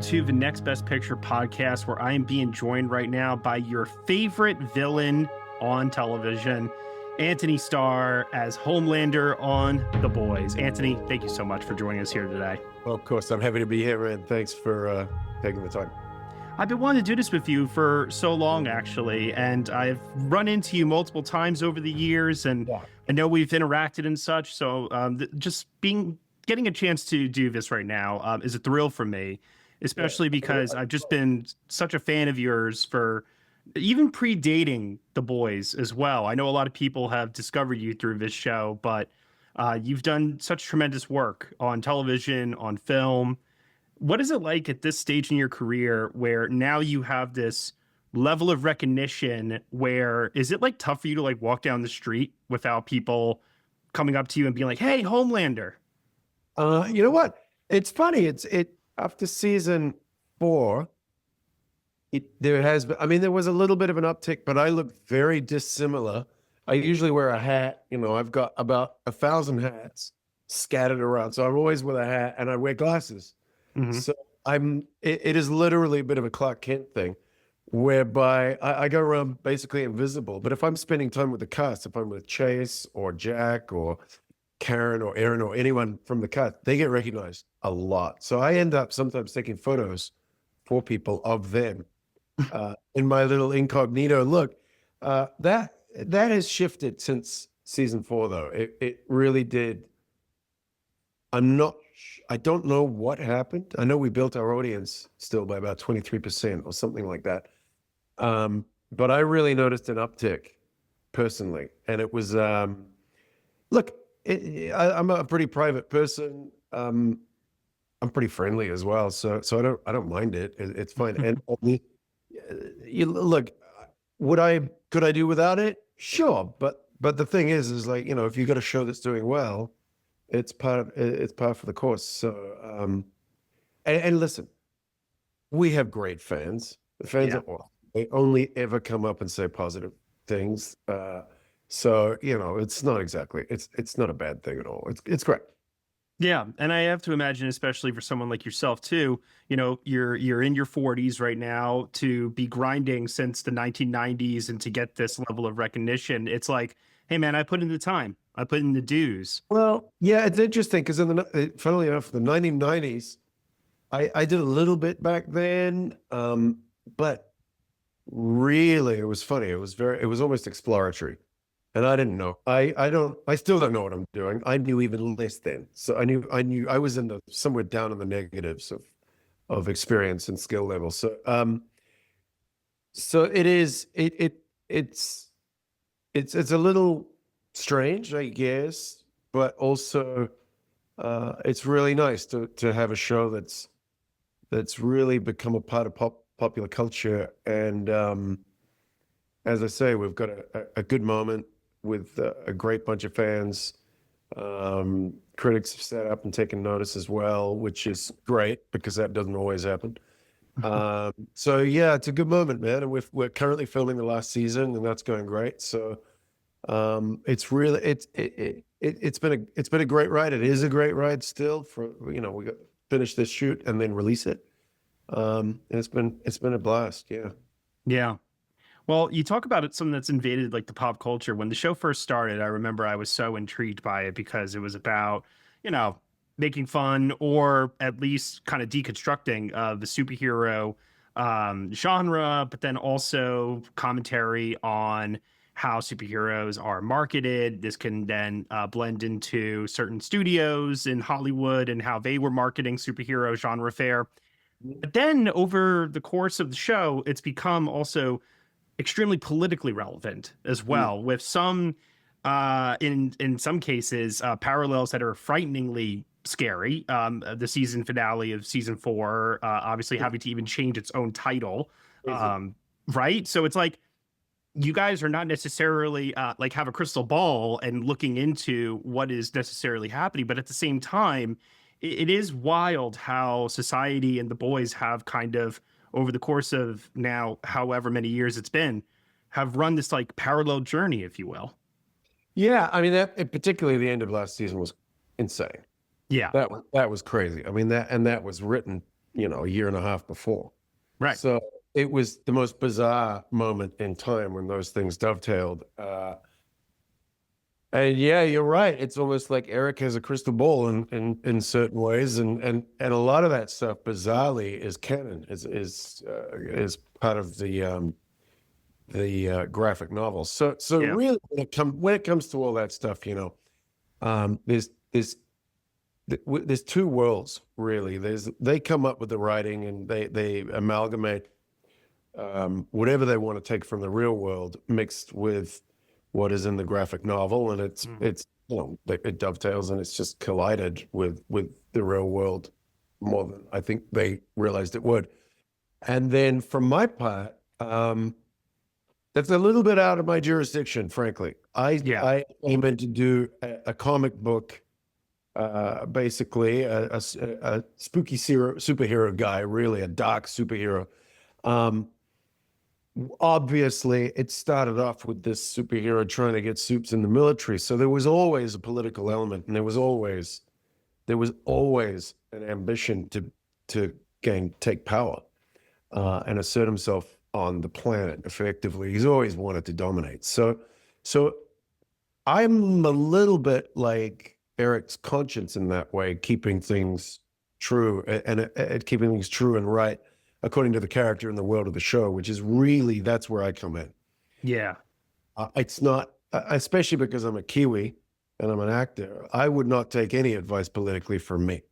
to the Next Best Picture podcast, where I am being joined right now by your favorite villain on television, Antony Starr as Homelander on The Boys. Antony, thank you so much for joining us here today. Well, of course, I'm happy to be here, and thanks for taking the time. I've been wanting to do this with you for so long, actually, and I've run into you multiple times over the years, and I know we've interacted and such, so getting a chance to do this right now is a thrill for me, especially because I've just been such a fan of yours for even predating The Boys as well. I know a lot of people have discovered you through this show, but you've done such tremendous work on television, on film. What is it like at this stage in your career where now you have this level of recognition where is it like tough for you to like walk down the street without people coming up to you and being like, hey, Homelander? You know what? It's funny. After season 4, there was a little bit of an uptick, but I look very dissimilar. I usually wear a hat. You know, I've got about 1,000 hats scattered around. So I'm always with a hat and I wear glasses. Mm-hmm. So it is literally a bit of a Clark Kent thing whereby I go around basically invisible. But if I'm spending time with the cast, if I'm with Chase or Jack or Karen or Aaron or anyone from the cast, they get recognized a lot. So I end up sometimes taking photos for people of them in my little incognito look. That has shifted since season 4, though. It really did. I don't know what happened. I know we built our audience still by about 23% or something like that. But I really noticed an uptick personally. And it was, look, I'm a pretty private person. I'm pretty friendly as well. So I don't mind it. It's fine. And look, could I do without it? Sure. But the thing is like, you know, if you got a show that's doing well, it's part for the course. So, and listen, we have great fans. The fans are awesome. They only ever come up and say positive things. So, you know, it's not a bad thing at all. It's great. Yeah. And I have to imagine, especially for someone like yourself too, you know, you're in your 40s right now, to be grinding since the 1990s and to get this level of recognition. It's like, hey man, I put in the time. I put in the dues. Well, yeah, it's interesting because funnily enough, the 1990s, I did a little bit back then, but really it was funny. It was almost exploratory, and I didn't know. I still don't know what I'm doing. I knew even less then. So I knew I was somewhere down in the negatives of experience and skill level. So it's a little strange, I guess, but also it's really nice to have a show that's really become a part of popular culture. And as I say, we've got a good moment with a great bunch of fans. Critics have sat up and taken notice as well, which is great because that doesn't always happen. So yeah, it's a good moment, man. And we're currently filming the last season, and that's going great. So it's been a great ride. It is a great ride still. We got finish this shoot and then release it. And it's been a blast. Yeah. Yeah. Well, you talk about it, something that's invaded like the pop culture. When the show first started, I remember I was so intrigued by it because it was about, you know, making fun or at least kind of deconstructing the superhero genre, but then also commentary on how superheroes are marketed. This can then blend into certain studios in Hollywood and how they were marketing superhero genre fare. But then over the course of the show, it's become also extremely politically relevant as well, with some, in some cases, parallels that are frighteningly scary. The season finale of season 4, obviously having to even change its own title, right? So it's like, you guys are not necessarily like have a crystal ball and looking into what is necessarily happening, but at the same time, it is wild how society and The Boys have kind of, over the course of now, however many years it's been, have run this like parallel journey, if you will. Yeah, I mean, particularly the end of last season was insane. Yeah, that was crazy. I mean, that was written a year and a half before. Right. So it was the most bizarre moment in time when those things dovetailed. And yeah, you're right. It's almost like Eric has a crystal ball in certain ways, and a lot of that stuff, bizarrely, is canon, is part of the graphic novel. So Yeah. really, when it comes to all that stuff, there's two worlds really. They come up with the writing and they amalgamate whatever they want to take from the real world mixed with what is in the graphic novel, and it's it dovetails and it's just collided with the real world more than I think they realized it would. And then from my part, that's a little bit out of my jurisdiction, frankly. Yeah. I aim to do a comic book, basically a spooky superhero guy, really a dark superhero. Um, Obviously, it started off with this superhero trying to get soups in the military, so there was always a political element, and there was always an ambition to take power and assert himself on the planet effectively. He's always wanted to dominate. So I'm a little bit like Eric's conscience in that way, keeping things true and keeping things true and right according to the character in the world of the show, which is really, that's where I come in. Yeah. It's not, especially because I'm a Kiwi and I'm an actor, I would not take any advice politically from me.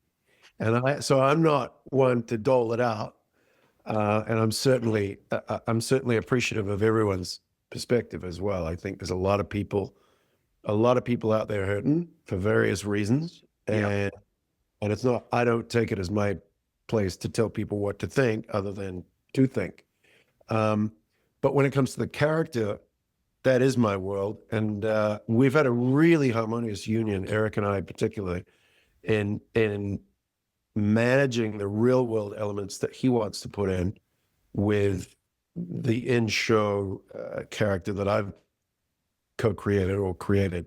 So I'm not one to dole it out. And I'm certainly appreciative of everyone's perspective as well. I think there's a lot of people out there hurting for various reasons. Yeah. And it's not, I don't take it as my place to tell people what to think other than to think. But when it comes to the character, that is my world. And we've had a really harmonious union, Eric and I particularly, in managing the real world elements that he wants to put in with the in-show character that I've co-created or created.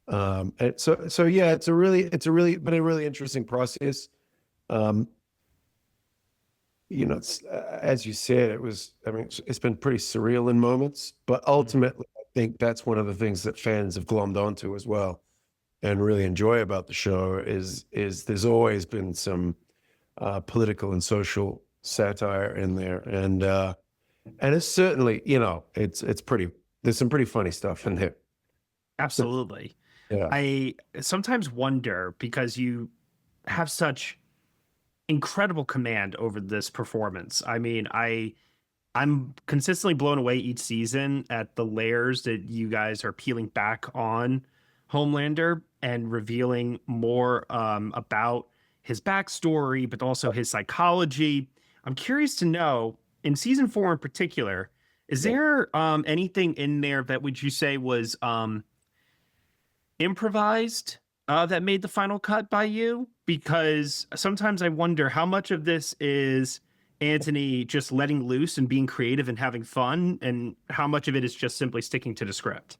And so yeah, it's been a really interesting process. It's, as you said, it's been pretty surreal in moments, but ultimately, I think that's one of the things that fans have glommed onto as well and really enjoy about the show is there's always been some political and social satire in there. And it's certainly, it's pretty, there's some pretty funny stuff in there. Absolutely. Yeah. I sometimes wonder because you have such incredible command over this performance. I mean, I'm consistently blown away each season at the layers that you guys are peeling back on Homelander and revealing more about his backstory, but also his psychology. I'm curious to know, in season 4 in particular, is there anything in there that would you say was improvised that made the final cut by you? Because sometimes I wonder how much of this is Antony just letting loose and being creative and having fun, and how much of it is just simply sticking to the script.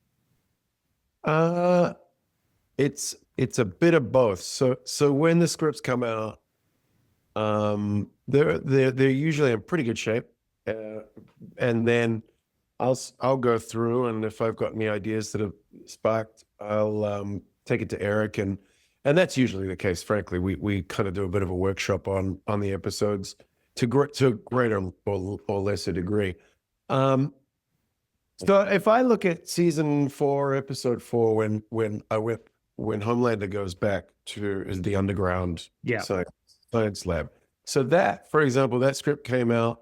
It's a bit of both. So when the scripts come out, they're usually in pretty good shape, and then I'll go through, and if I've got any ideas that have sparked, I'll take it to Eric, and that's usually the case. Frankly, we kind of do a bit of a workshop on the episodes to greater or lesser degree. So if I look at season 4, episode 4, when Homelander goes back to the underground science lab. So that, for example, that script came out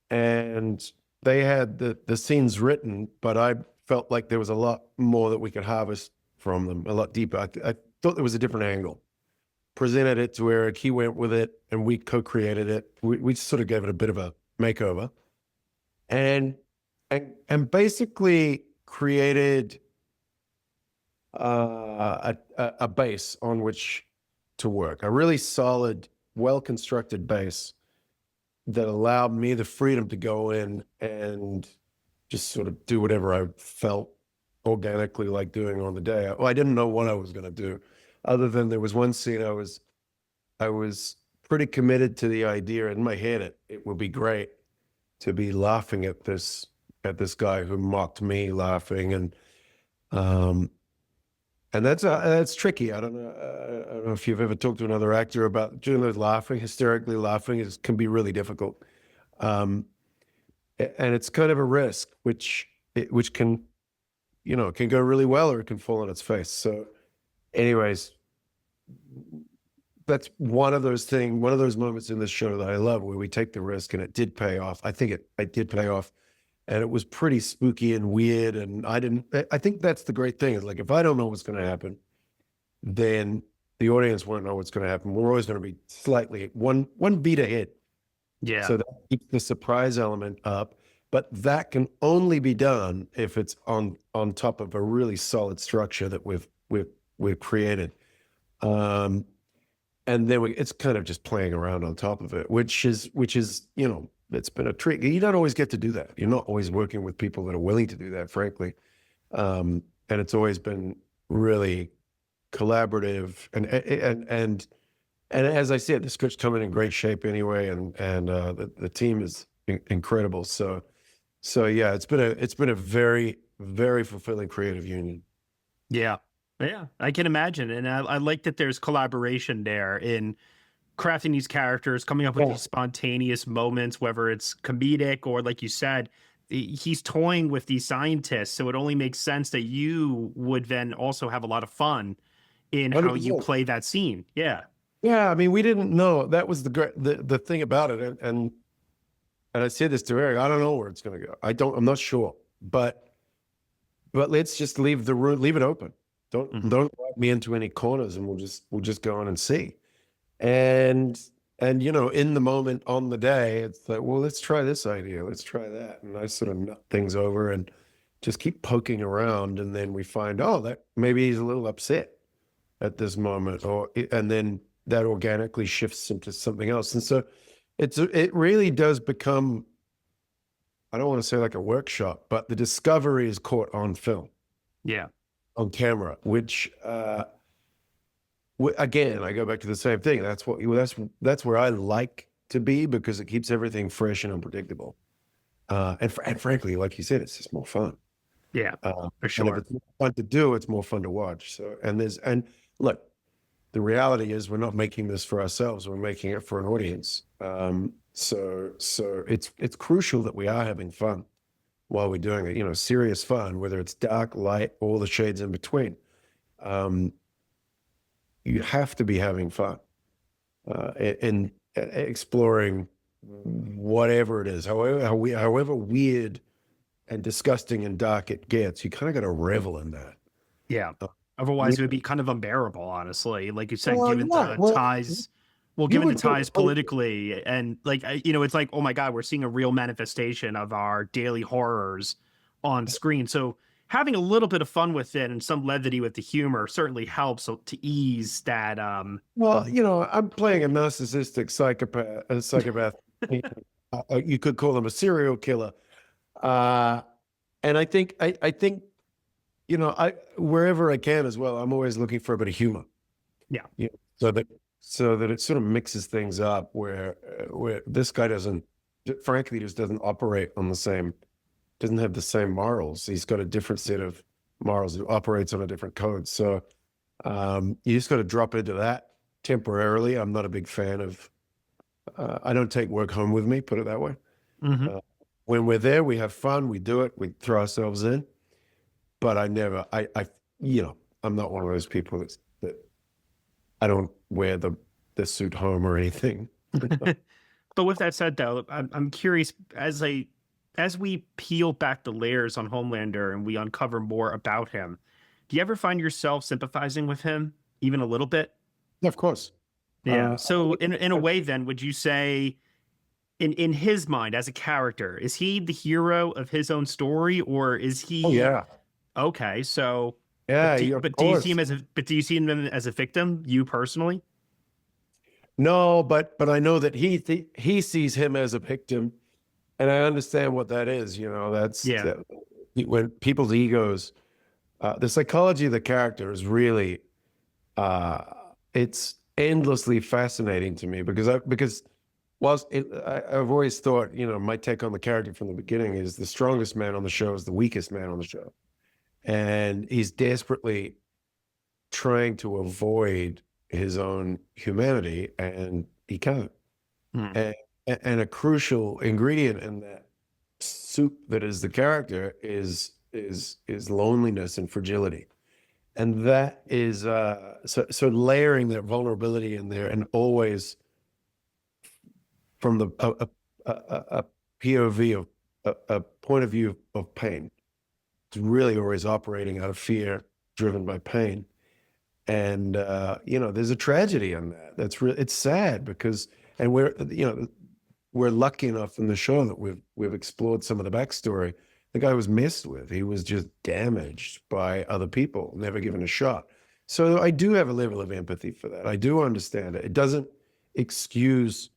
and they had the scenes written, but I felt like there was a lot more that we could harvest from them, a lot deeper. I thought there was a different angle. Presented it to Eric, he went with it, and we co-created it. We sort of gave it a bit of a makeover, and basically created a base on which to work, a really solid, well-constructed base that allowed me the freedom to go in and just sort of do whatever I felt organically like doing on the day. I didn't know what I was going to do, other than there was one scene I was pretty committed to the idea in my head. It would be great to be laughing at this guy who mocked me, laughing, um, and that's tricky. I don't know if you've ever talked to another actor about doing those laughing, hysterically laughing. It can be really difficult, um, and it's kind of a risk, which can, it can go really well or it can fall on its face. So, anyways, that's one of those moments in this show that I love, where we take the risk and it did pay off. I think it did pay off, and it was pretty spooky and weird. And I think that's the great thing, is like, if I don't know what's going to happen, then the audience won't know what's going to happen. We're always going to be slightly one beat ahead. Yeah. So that keeps the surprise element up, but that can only be done if it's on top of a really solid structure that we've created. And then it's kind of just playing around on top of it, which is, it's been a trick. You don't always get to do that. You're not always working with people that are willing to do that, frankly. And it's always been really collaborative, and as I said, the script's coming in great shape anyway, and the team is incredible. So yeah, it's been a very, very fulfilling creative union. Yeah. Yeah, I can imagine. And I like that there's collaboration there in crafting these characters, coming up with these spontaneous moments, whether it's comedic or, like you said, he's toying with these scientists. So it only makes sense that you would then also have a lot of fun in how you 100%. play that scene. Yeah. Yeah, I mean, we didn't know. That was the thing about it. And I said this to Eric, I don't know where it's going to go. I'm not sure, but let's just leave it open. Don't lock me into any corners, and we'll just go on and see. And in the moment, on the day, it's like, well, let's try this idea, let's try that, and I sort of nut things over and just keep poking around, and then we find, oh, that maybe he's a little upset at this moment, and then that organically shifts into something else. And so it really does become, I don't want to say like a workshop, but the discovery is caught on film. Yeah. On camera, which again, I go back to the same thing. That's where I like to be, because it keeps everything fresh and unpredictable. And frankly, like you said, it's just more fun. Yeah, for And sure. if it's more fun to do, it's more fun to watch. So, and look, the reality is, we're not making this for ourselves. We're making it for an audience. So it's crucial that we are having fun while we're doing it, serious fun, whether it's dark, light, all the shades in between. You have to be having fun in exploring whatever it is, however weird and disgusting and dark it gets. You kind of got to revel in that. Yeah. Otherwise, it would be kind of unbearable, honestly. Like you said, given the ties, given the ties politically, and like, it's like, oh my God, we're seeing a real manifestation of our daily horrors on screen. So having a little bit of fun with it and some levity with the humor certainly helps to ease that. Well, I'm playing a narcissistic psychopath. You could call him a serial killer. And I think, wherever I can as well, I'm always looking for a bit of humor. Yeah. So that it sort of mixes things up, where this guy frankly, just doesn't operate on doesn't have the same morals. He's got a different set of morals. He operates on a different code. So you just got to drop into that temporarily. I'm not a big fan of, I don't take work home with me, put it that way. Mm-hmm. When we're there, we have fun, we do it, we throw ourselves in. But I'm not one of those people that I don't wear the suit home or anything. But with that said, though, I'm curious, as we peel back the layers on Homelander and we uncover more about him, do you ever find yourself sympathizing with him even a little bit? Yeah, of course. Yeah. So in a way, then, would you say, in his mind as a character, is he the hero of his own story, or is he? Oh yeah. Okay. So yeah. But do you see him as a victim? You personally? No, but I know that he sees him as a victim, and I understand what that is. When people's egos, the psychology of the character is really, it's endlessly fascinating to me because whilst I've always thought, my take on the character from the beginning is the strongest man on the show is the weakest man on the show. And he's desperately trying to avoid his own humanity, and he can't. Hmm. And, and a crucial ingredient in that soup that is the character is loneliness and fragility. And that is so layering that vulnerability in there, and always from the a POV of a point of view of pain. It's really always operating out of fear, driven by pain. And there's a tragedy in that. It's sad because, and we're lucky enough in the show that we've explored some of the backstory. The guy was messed with. He was just damaged by other people, never given a shot. So I do have a level of empathy for that. I do understand it. It doesn't excuse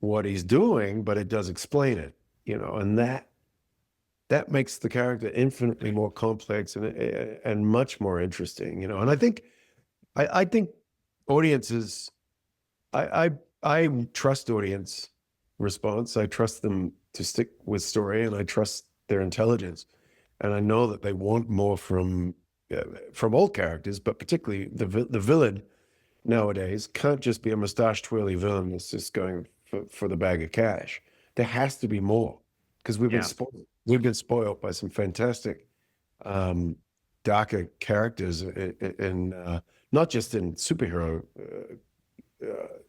what he's doing, but it does explain it, and that makes the character infinitely more complex and much more interesting, And I think audiences, I trust audience response. I trust them to stick with story, and I trust their intelligence, and I know that they want more from all characters, but particularly the villain nowadays can't just be a mustache twirly villain that's just going for the bag of cash. There has to be more, because we've been Yeah. spoiled. We've been spoiled by some fantastic darker characters in not just in superhero,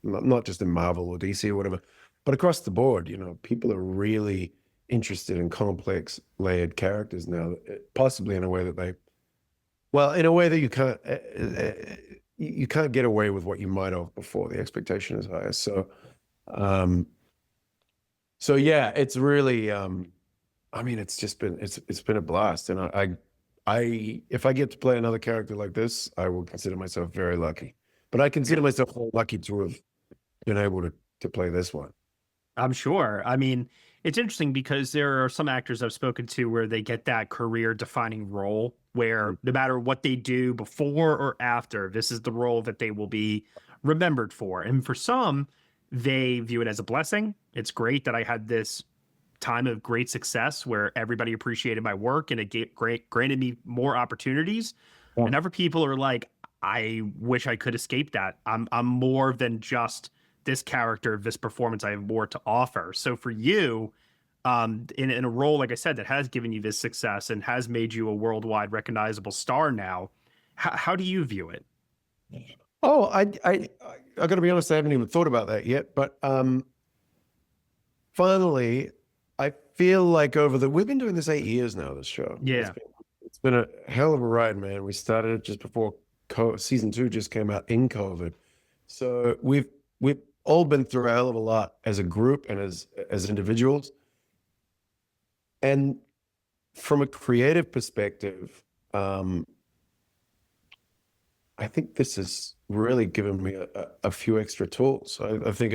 not just in Marvel or DC or whatever, but across the board. People are really interested in complex, layered characters now, possibly in a way that in a way that you can't get away with what you might have before. The expectation is higher. Um, so yeah, it's really, it's been a blast. And if I get to play another character like this, I will consider myself very lucky. But I consider myself lucky to have been able to play this one. I'm sure. I mean, it's interesting because there are some actors I've spoken to where they get that career defining role where no matter what they do before or after, this is the role that they will be remembered for. And for some, they view it as a blessing. It's great that I had this time of great success where everybody appreciated my work and it granted me more opportunities. Yeah. And other people are like, I wish I could escape that. I'm more than just this character, this performance. I have more to offer. So for you, in a role, like I said, that has given you this success and has made you a worldwide recognizable star now, how do you view it? Oh, I got to be honest, I haven't even thought about that yet. But finally, I feel like we've been doing this 8 years now, this show. Yeah. It's been a hell of a ride, man. We started it just before season 2 just came out in COVID. So we've all been through a hell of a lot as a group and as individuals. And from a creative perspective, I think this has really given me a few extra tools. I think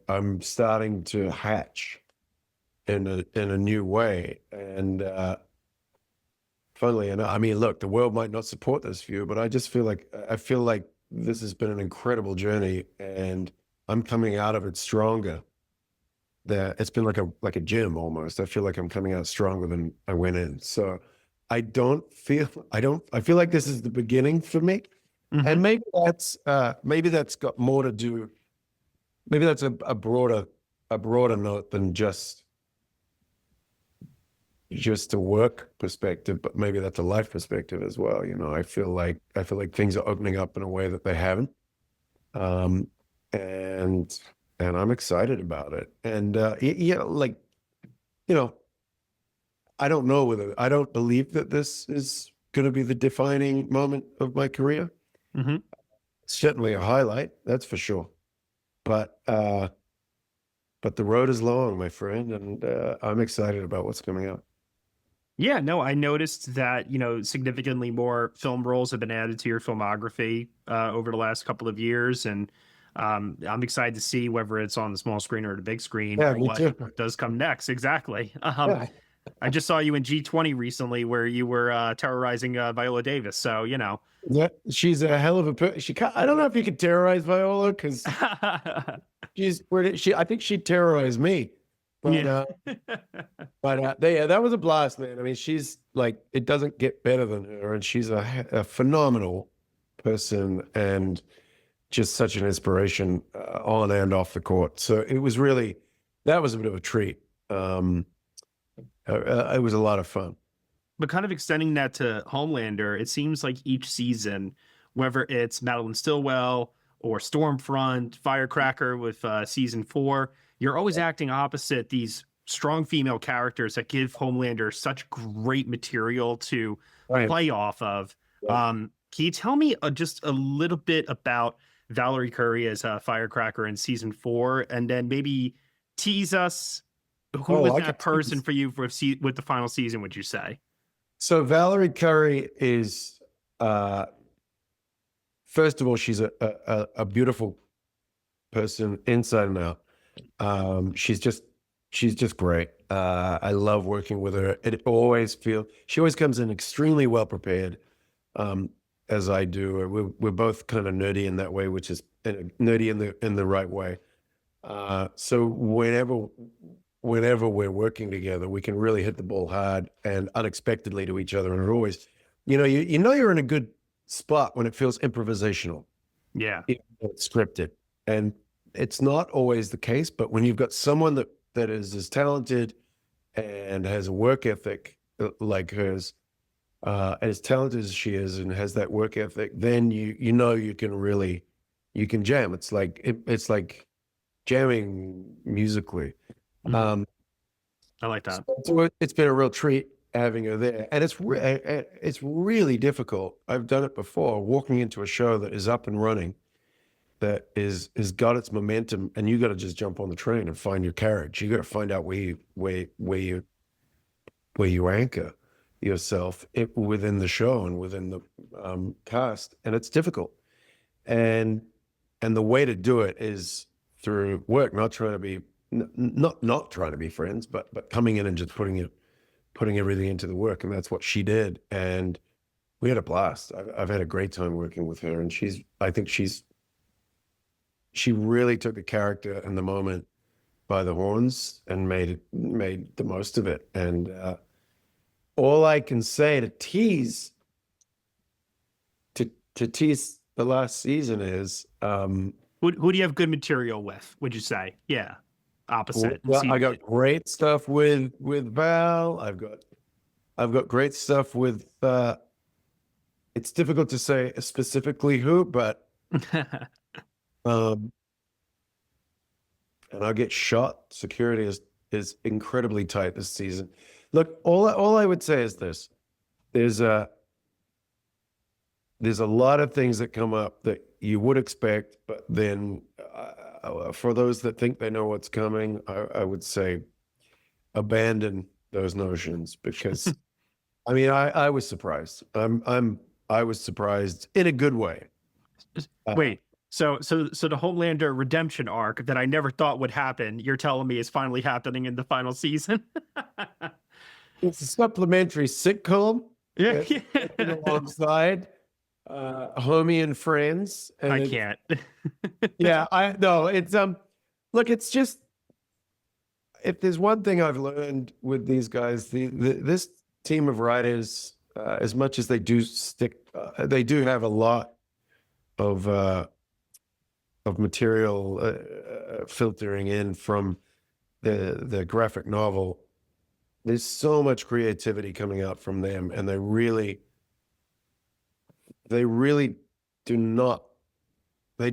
I'm starting to hatch in a new way. And funnily enough, I mean, look, the world might not support this view, but I feel like this has been an incredible journey, and I'm coming out of it stronger. It's been like a gym almost. I feel like I'm coming out stronger than I went in. So I feel like this is the beginning for me. Mm-hmm. And maybe that's got more to do. Maybe that's a broader note than just a work perspective, but maybe that's a life perspective as well. I feel like things are opening up in a way that they haven't, and I'm excited about it. And I don't know I don't believe that this is going to be the defining moment of my career. Mm-hmm. It's certainly a highlight, that's for sure. But the road is long, my friend, and I'm excited about what's coming up. Yeah, no, I noticed that, significantly more film roles have been added to your filmography over the last couple of years. And I'm excited to see whether it's on the small screen or the big screen, Yeah, me what too. does come next. Exactly. Yeah. I just saw you in G20 recently where you were terrorizing Viola Davis. So, you know. Yeah, she's a hell of a she. I don't know if you could terrorize Viola because she's where did she? I think she terrorized me, but Yeah. yeah, that was a blast, man. I mean, she's like it doesn't get better than her, and she's a phenomenal person and just such an inspiration on and off the court. So it was really that was a bit of a treat. It was a lot of fun. But kind of extending that to Homelander, it seems like each season, whether it's Madeline Stillwell or Stormfront, Firecracker with season 4, you're always acting opposite these strong female characters that give Homelander such great material to Right. play off of. Yeah. Can you tell me just a little bit about Valerie Curry as Firecracker in season 4, and then maybe tease us who was that person for you with the final season? Would you say? So Valerie Curry is, first of all, she's a beautiful person inside and out. She's just great. I love working with her. She always comes in extremely well prepared, as I do. We're both kind of nerdy in that way, which is nerdy in the right way. So whenever we're working together, we can really hit the ball hard and unexpectedly to each other. And it always, you know you're in a good spot when it feels improvisational. Yeah. It's scripted. And it's not always the case, but when you've got someone that is as talented and has a work ethic like hers, as talented as she is and has that work ethic, then you know you can jam. It's like jamming musically. I like that. So it's been a real treat having her there, and it's really difficult. I've done it before, walking into a show that is up and running, that is got its momentum, and you got to just jump on the train and find your carriage. You got to find out where you anchor yourself within the show and within the cast, and it's difficult. And the way to do it is through work, not trying to be not trying to be friends, but coming in and just putting everything into the work. And that's what she did. And we had a blast. I've had a great time working with her. And I think she really took the character and the moment by the horns and made the most of it. And all I can say to tease the last season is, who do you have good material with, would you say? Yeah. Opposite. Well, I got great stuff with Val. I've got great stuff with it's difficult to say specifically who, but and I get shot. Security is incredibly tight this season. Look, all I would say is this. There's a lot of things that come up that you would expect, but then for those that think they know what's coming, I would say abandon those notions, because I mean, I was surprised. I was surprised in a good way. Wait, so the Homelander Redemption Arc that I never thought would happen, you're telling me is finally happening in the final season? It's a supplementary sitcom. Yeah. Alongside Homie and Friends. And I can't. Yeah, I know. It's look, it's just, if there's one thing I've learned with these guys, this team of writers, as much as they do they do have a lot of material filtering in from the graphic novel. There's so much creativity coming out from them, and they really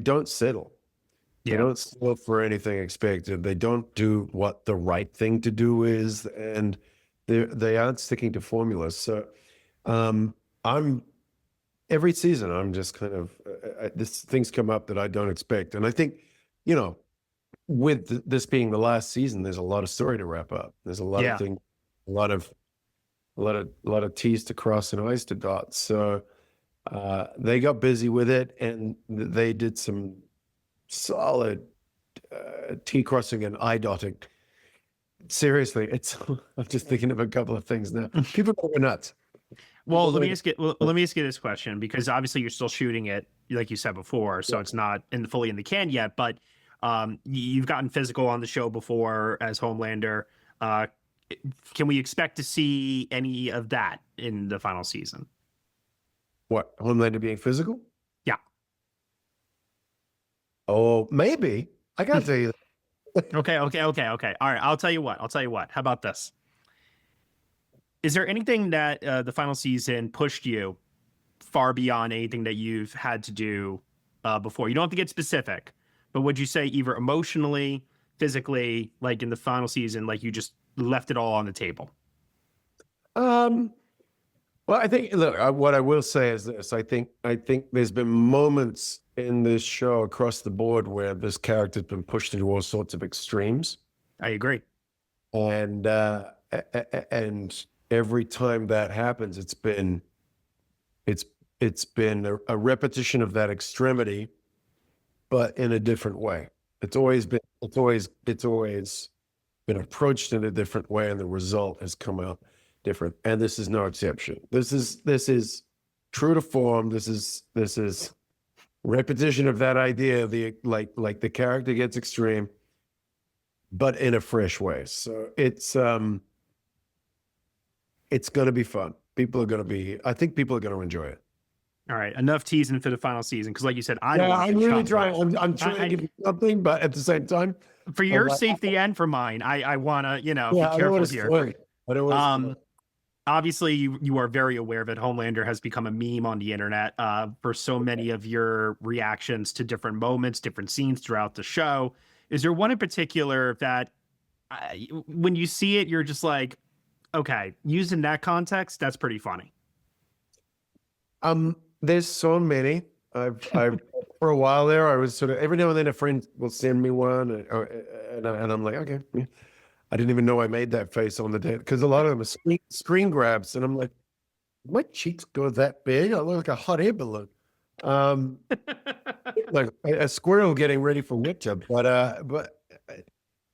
don't settle. Yeah. They don't settle for anything expected. They don't do what the right thing to do is, and they aren't sticking to formulas. So every season I'm just kind of things come up that I don't expect, and I think, with this being the last season, there's a lot of story to wrap up. There's a lot of things, a lot of T's to cross and I's to dot. So they got busy with it, and they did some solid T crossing and I dotting seriously, it's. I'm just thinking of a couple of things now. People go nuts. Well, People let go me nuts. ask you. Well, let me ask you this question because obviously you're still shooting it, like you said before, so Yeah. it's not fully in the can yet. But you've gotten physical on the show before as Homelander. Uh, can we expect to see any of that in the final season? What, Homelander being physical? Yeah. Oh, maybe. I gotta tell you. Okay. All right. I'll tell you what. I'll tell you what. How about this? Is there anything that the final season pushed you far beyond anything that you've had to do before? You don't have to get specific, but would you say either emotionally, physically, like in the final season, like you just left it all on the table? Um. Well, I think. Look, what I will say is this. I think there's been moments in this show across the board where this character's been pushed into all sorts of extremes, I agree. and and every time that happens, it's it's been a repetition of that extremity, but in a different way. It's always been approached in a different way, and the result has come out different. And this is no exception. This is true to form. This is repetition of that idea. The like the character gets extreme, but in a fresh way. So it's going to be fun. I think people are going to enjoy it. All right, enough teasing for the final season because, like you said, I don't Yeah, want to I'm get really chopped trying. up. I'm trying to I, give you something, but at the same time, for I'm your like, safety and for mine, I want to, be yeah, I don't careful want to here. spoil it. I don't want to spoil Um, obviously you are very aware that Homelander has become a meme on the internet for so many of your reactions to different moments, different scenes throughout the show. Is there one in particular that when you see it, you're just like, okay, used in that context, that's pretty funny. There's so many. I've for a while there, I was sort of every now and then a friend will send me one, and I'm like, okay, yeah. I didn't even know I made that face on the day because a lot of them are screen grabs, and I'm like, my cheeks go that big? I look like a hot air balloon, um, like a squirrel getting ready for winter. But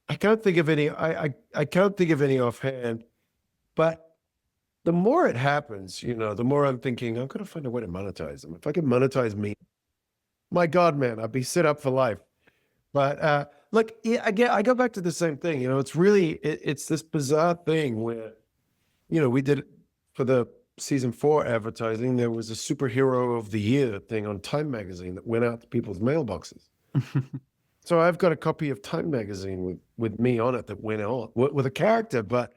I can't think of any. I can't think of any offhand. But the more it happens, the more I'm thinking I'm gonna find a way to monetize them. If I can monetize me, my God, man, I'd be set up for life. But look, yeah, again, I go back to the same thing. It's this bizarre thing where, we did it for the season 4 advertising. There was a superhero of the year thing on Time magazine that went out to people's mailboxes. So I've got a copy of Time magazine with me on it that went on with a character, but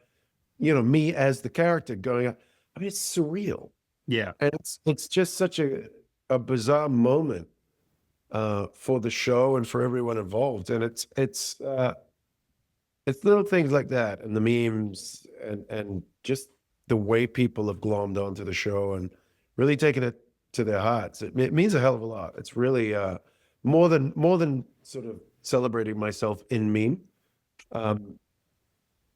me as the character going out. I mean, it's surreal. Yeah. And it's just such a bizarre moment for the show and for everyone involved. And it's little things like that and the memes and just the way people have glommed onto the show and really taken it to their hearts. It means a hell of a lot. It's really more than sort of celebrating myself in meme. Um,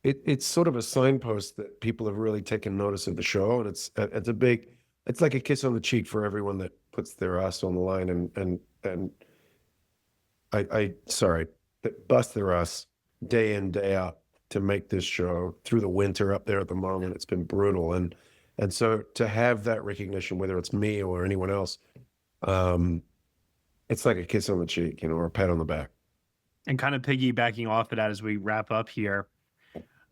it's sort of a signpost that people have really taken notice of the show, and it's like a kiss on the cheek for everyone that puts their ass on the line and sorry, that bust their ass day in, day out to make this show through the winter up there at the moment. It's been brutal. And so to have that recognition, whether it's me or anyone else, um, it's like a kiss on the cheek, or a pat on the back. And kind of piggybacking off of that as we wrap up here,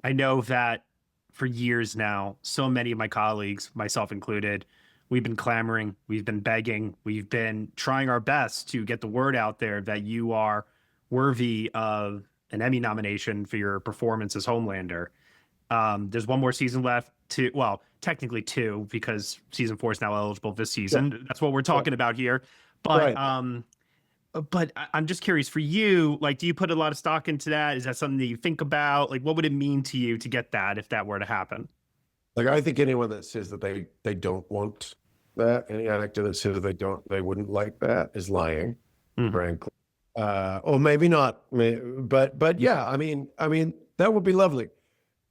I know that for years now, so many of my colleagues, myself included, we've been clamoring, we've been begging, we've been trying our best to get the word out there that you are worthy of an Emmy nomination for your performance as Homelander. There's one more season left well, technically two, because season 4 is now eligible this Yeah. season. That's what we're talking about here. But Right. I'm just curious for you, like, do you put a lot of stock into that? Is that something that you think about? Like, what would it mean to you to get that if that were to happen? Like, I think anyone that says that they don't want that, any actor that says that they wouldn't like that is lying, Mhm. frankly. Or maybe not, but yeah, I mean, that would be lovely.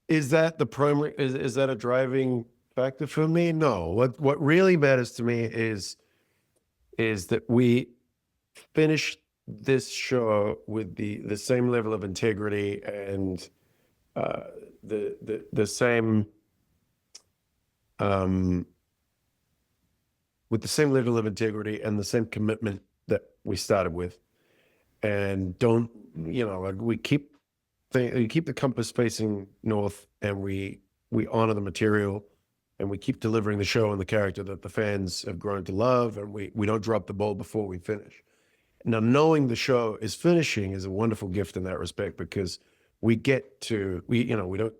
Is that the primary, is that a driving factor for me? No. What really matters to me is that we finish this show with the same level of integrity the same um, with the same level of integrity and the same commitment that we started with, and don't, like we keep the compass facing north, and we honor the material, and we keep delivering the show and the character that the fans have grown to love, and we don't drop the ball before we finish. Now, knowing the show is finishing is a wonderful gift in that respect, because we get to we don't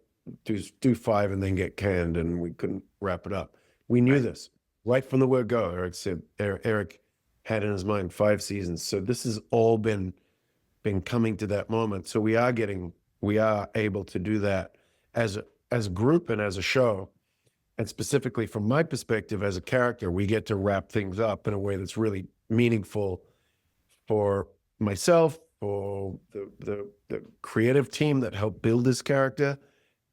do five and then get canned, and we couldn't wrap it up. We knew this right from the word go. Eric said Eric had in his mind 5 seasons, so this has all been coming to that moment. So we are able to do that as a group and as a show. And specifically from my perspective as a character, we get to wrap things up in a way that's really meaningful for myself, for the creative team that helped build this character,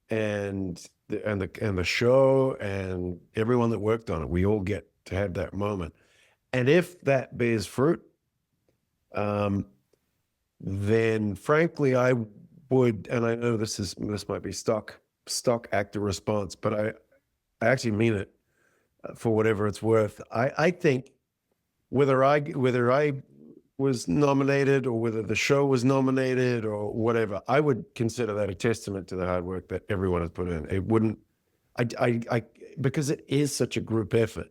and the show, and everyone that worked on it. We all get to have that moment. And if that bears fruit, then frankly, I would, and I know this might be stock actor response, but I actually mean it, for whatever it's worth. I think whether I was nominated or whether the show was nominated or whatever, I would consider that a testament to the hard work that everyone has put in. It wouldn't, because it is such a group effort.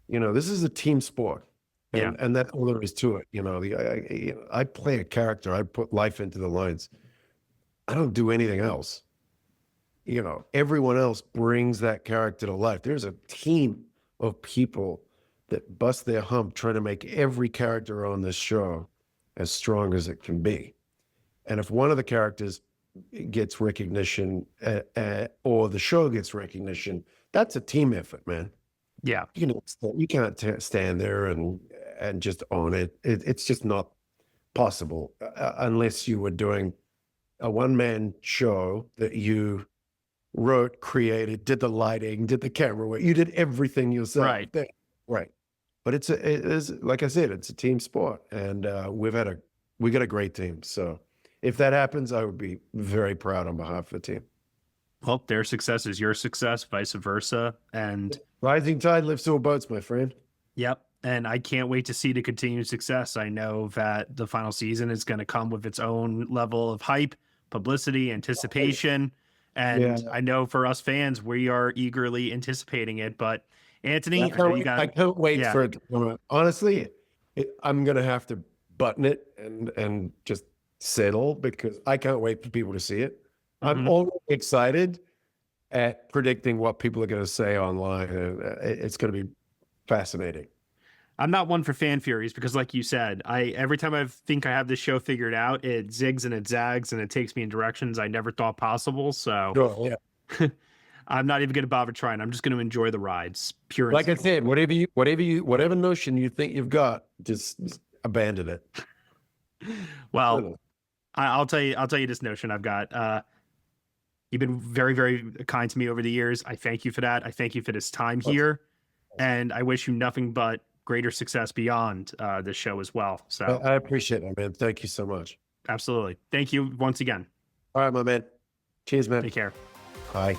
This is a team sport. And that's all there is to it. I play a character. I put life into the lines. I don't do anything else. Everyone else brings that character to life. There's a team of people that bust their hump trying to make every character on this show as strong as it can be. And if one of the characters gets recognition, or the show gets recognition, that's a team effort, man. Yeah. You can't stand there and just own it. It's just not possible, unless you were doing a one-man show that you wrote, created, did the lighting, did the camera work. You did everything yourself. Right. But it is, like I said, it's a team sport, and we got a great team. So if that happens, I would be very proud on behalf of the team. Well, their success is your success, vice versa. And rising tide lifts all boats, my friend. Yep. And I can't wait to see the continued success. I know that the final season is going to come with its own level of hype, publicity, anticipation. And I know for us fans, we are eagerly anticipating it. But Antony, I can't wait for it to come out. Honestly, I'm going to have to button it and just settle, because I can't wait for people to see it. I'm already excited at predicting what people are going to say online. It's going to be fascinating. I'm not one for fan theories, because like you said, every time I think I have this show figured out, it zigs and it zags and it takes me in directions I never thought possible. So I'm not even going to bother trying. I'm just going to enjoy the rides. Pure. Like I said, whatever notion you think you've got, just abandon it. Well, I'll tell you this notion I've got. You've been very, very kind to me over the years. I thank you for that. I thank you for this time here, and I wish you nothing but greater success beyond this show as well. So I appreciate it, man. Thank you so much. Absolutely. Thank you once again. All right, my man. Cheers, man. Take care. Bye.